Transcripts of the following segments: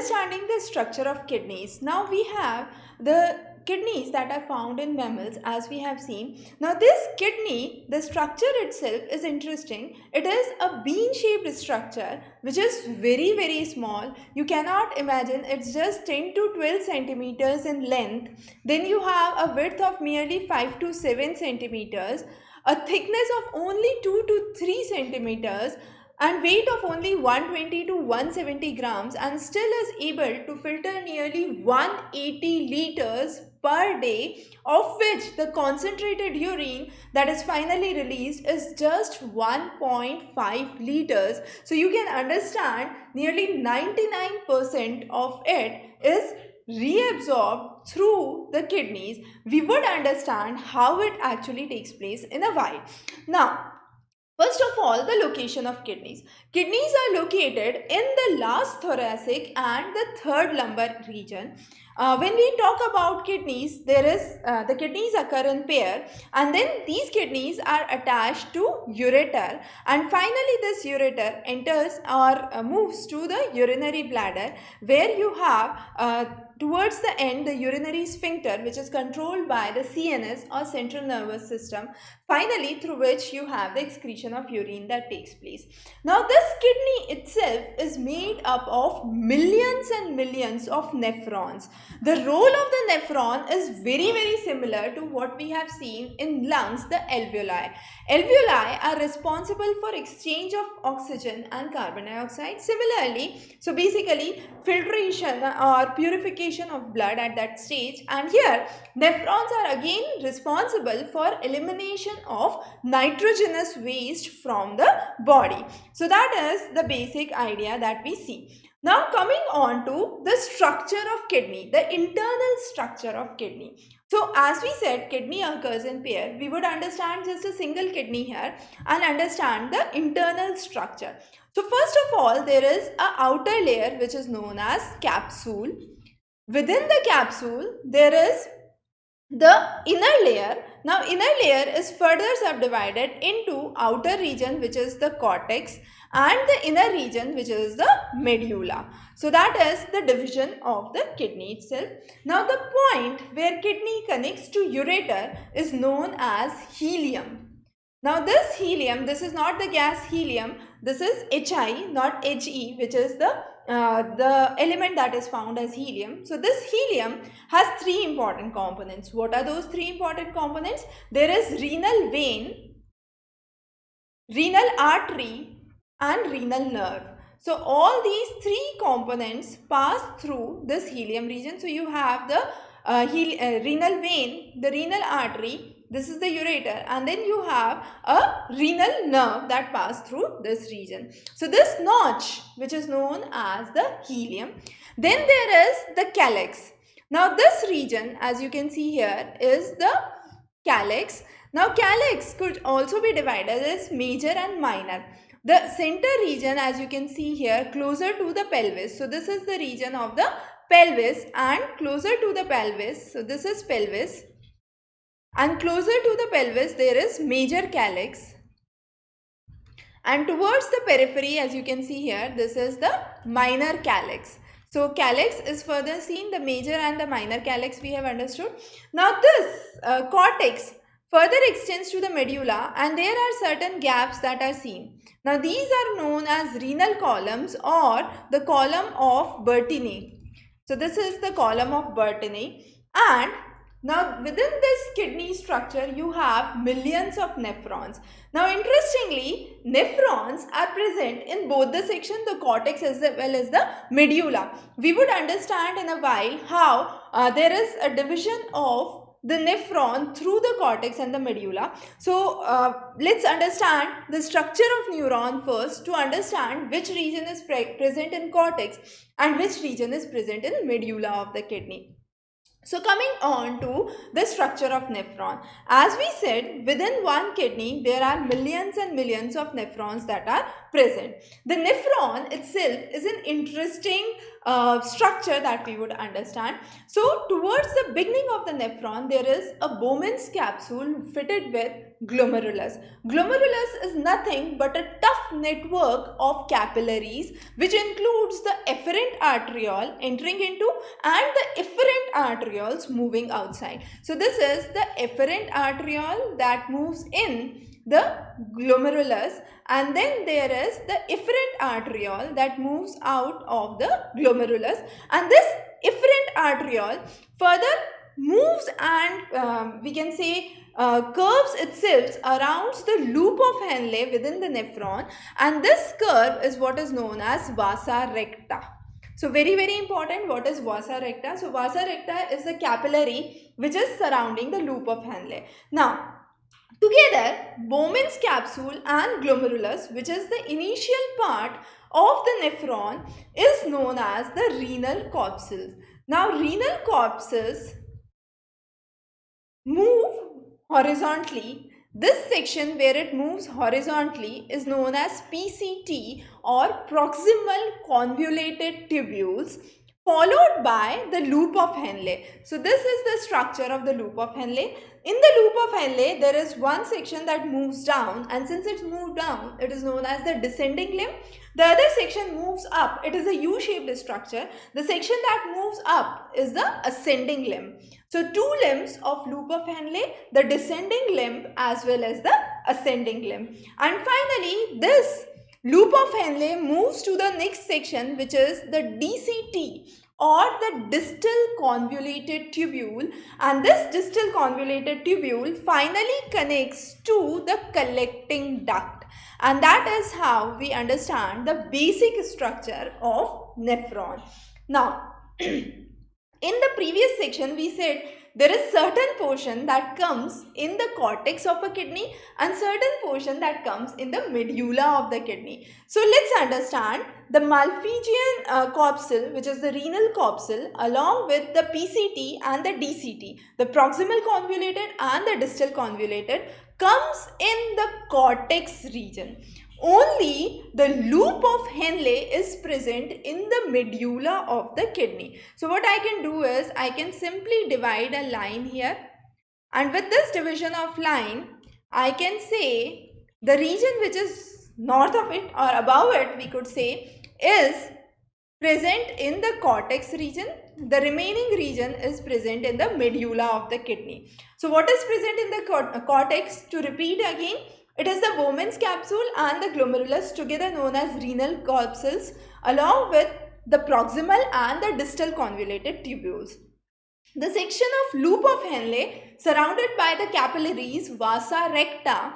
understanding the structure of kidneys. Now we have the kidneys that are found in mammals, as we have seen. Now this kidney, the structure itself is interesting. It is a bean shaped structure which is very small. You cannot imagine, it's just 10 to 12 centimeters in length. Then you have a width of merely 5 to 7 centimeters, a thickness of only 2 to 3 centimeters, and weight of only 120 to 170 grams, and still is able to filter nearly 180 liters per day, of which the concentrated urine that is finally released is just 1.5 liters. So you can understand nearly 99% of it is reabsorbed through the kidneys. We would understand how it actually takes place in a while. Now, first of all, the location of kidneys. Kidneys are located in the last thoracic and the third lumbar region. When we talk about kidneys, the kidneys occur in pair, and then these kidneys are attached to ureter, and finally this ureter enters or moves to the urinary bladder, where you have towards the end the urinary sphincter, which is controlled by the CNS or central nervous system, finally through which you have the excretion of urine that takes place. Now this kidney itself is made up of millions and millions of nephrons. The role of the nephron is very similar to what we have seen in lungs, the alveoli. Alveoli are responsible for exchange of oxygen and carbon dioxide. Similarly, so basically filtration or purification of blood at that stage, and here nephrons are again responsible for elimination of nitrogenous waste from the body. So that is the basic idea that we see. Now coming on to the structure of kidney, the internal structure of kidney. So as we said, kidney occurs in pair. We would understand just a single kidney here and understand the internal structure. So first of all, there is an outer layer which is known as capsule. Within the capsule, there is the inner layer. Now inner layer is further subdivided into outer region, which is the cortex, and the inner region, which is the medulla. So that is the division of the kidney itself. Now the point where kidney connects to ureter is known as helium. Now this helium, this is not the gas helium, this is Hi, not He, which is the element that is found as helium. So this helium has three important components. What are those three important components? There is renal vein, renal artery, and renal nerve. So all these three components pass through this helium region. So you have the renal vein, the renal artery, this is the ureter, and then you have a renal nerve that pass through this region. So this notch, which is known as the helium. Then there is the calyx. Now this region, as you can see here, is the calyx. Now calyx could also be divided as major and minor. The center region, as you can see here, closer to the pelvis. So this is the region of the pelvis, and closer to the pelvis, so this is pelvis, and closer to the pelvis there is major calyx, and towards the periphery, as you can see here, this is the minor calyx. So calyx is further seen, the major and the minor calyx we have understood. Now this cortex further extends to the medulla, and there are certain gaps that are seen. Now these are known as renal columns or the column of Bertini. So this is the column of Bertini, and now within this kidney structure you have millions of nephrons. Now interestingly, nephrons are present in both the section, the cortex as well as the medulla. We would understand in a while how there is a division of the nephron through the cortex and the medulla. So let's understand the structure of neuron first to understand which region is present in cortex and which region is present in medulla of the kidney. So coming on to the structure of nephron. As we said, within one kidney there are millions and millions of nephrons that are present. The nephron itself is an interesting structure that we would understand. So towards the beginning of the nephron, there is a Bowman's capsule fitted with glomerulus. Glomerulus is nothing but a tough network of capillaries which includes the efferent arteriole entering into and the efferent arterioles moving outside. So this is the efferent arteriole that moves in the glomerulus, and then there is the efferent arteriole that moves out of the glomerulus, and this efferent arteriole further moves and we can say curves itself around the loop of Henle within the nephron, and this curve is what is known as vasa recta. So very important, what is vasa recta? So vasa recta is the capillary which is surrounding the loop of Henle. Now together, Bowman's capsule and glomerulus, which is the initial part of the nephron, is known as the renal corpuscles. Now, renal corpuscles move horizontally. This section where it moves horizontally is known as PCT or proximal convoluted tubules, followed by the loop of Henle. So this is the structure of the loop of Henle. In the loop of Henle, there is one section that moves down, and since it's moved down, it is known as the descending limb. The other section moves up. It is a U-shaped structure. The section that moves up is the ascending limb. So two limbs of loop of Henle, the descending limb as well as the ascending limb. And finally, this loop of Henle moves to the next section, which is the DCT or the distal convoluted tubule, and this distal convoluted tubule finally connects to the collecting duct, and that is how we understand the basic structure of nephron. Now in the previous section we said there is certain portion that comes in the cortex of a kidney and certain portion that comes in the medulla of the kidney. So let's understand the Malpighian corpuscle, which is the renal corpuscle, along with the PCT and the DCT, the proximal convoluted and the distal convoluted, comes in the cortex region. Only the loop of Henle is present in the medulla of the kidney. So what I can do is I can simply divide a line here, and with this division of line I can say the region which is north of it or above it, we could say, is present in the cortex region. The remaining region is present in the medulla of the kidney. So what is present in the cortex? To repeat again, it is the Bowman's capsule and the glomerulus, together known as renal corpuscles, along with the proximal and the distal convoluted tubules. The section of loop of Henle surrounded by the capillaries vasa recta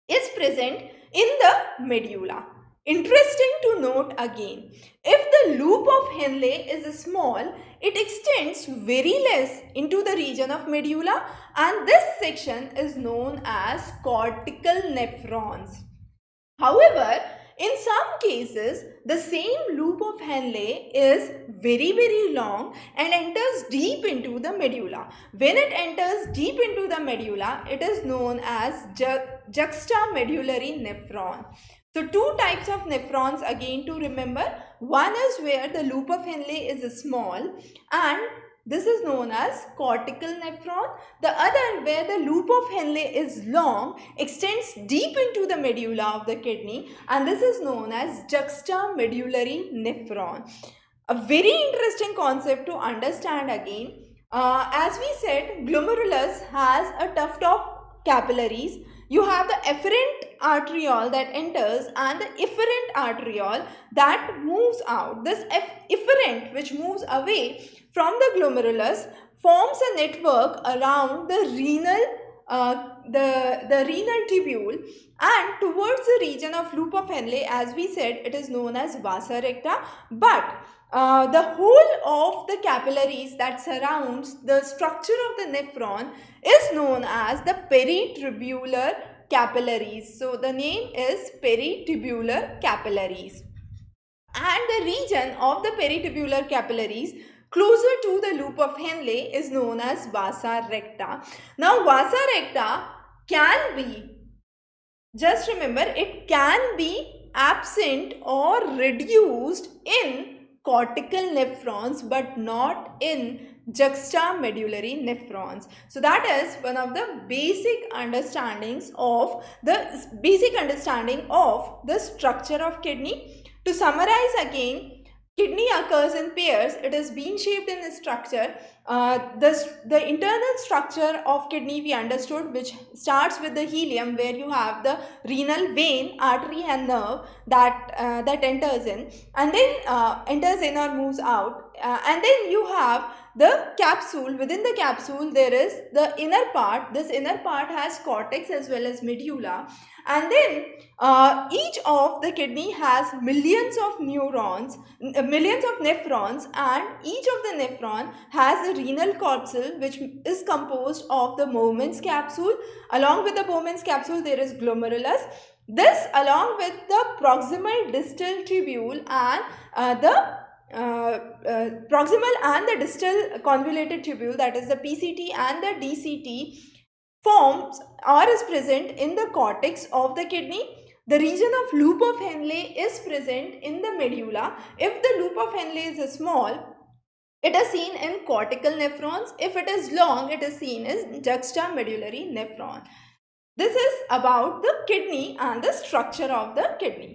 is present in the medulla. Interesting to note again, if the loop of Henle is small, it extends very less into the region of medulla, and this section is known as cortical nephrons. However, in some cases, the same loop of Henle is very long and enters deep into the medulla. When it enters deep into the medulla, it is known as juxtamedullary nephron. So two types of nephrons again to remember. One is where the loop of Henle is small, and this is known as cortical nephron. The other where the loop of Henle is long, extends deep into the medulla of the kidney, and this is known as juxtamedullary nephron. A very interesting concept to understand again. As we said, glomerulus has a tuft of capillaries. You have the efferent arteriole that enters and the efferent arteriole that moves out. This efferent, which moves away from the glomerulus, forms a network around the renal tubule, and towards the region of loop of Henle, as we said, it is known as vasa recta. But the whole of the capillaries that surrounds the structure of the nephron is known as the peritubular capillaries. So the name is peritubular capillaries. And the region of the peritubular capillaries closer to the loop of Henle is known as vasa recta. Now vasa recta can be, just remember, it can be absent or reduced in cortical nephrons but not in juxtamedullary nephrons. So that is one of the basic understanding of the structure of kidney. To summarize again, kidney occurs in pairs. It is bean shaped in structure. The internal structure of kidney we understood, which starts with the ileum, where you have the renal vein, artery and nerve that enters in, and then enters in or moves out, and then you have the capsule. Within the capsule there is the inner part. This inner part has cortex as well as medulla, and then each of the kidney has millions of nephrons, and each of the nephron has a renal corpuscle which is composed of the Bowman's capsule. Along with the Bowman's capsule there is glomerulus. This, along with the proximal distal tubule and proximal and the distal convoluted tubule, that is the PCT and the DCT, forms or is present in the cortex of the kidney. The region of loop of Henle is present in the medulla. If the loop of Henle is small, it is seen in cortical nephrons. If it is long, it is seen as juxtamedullary nephron. This is about the kidney and the structure of the kidney.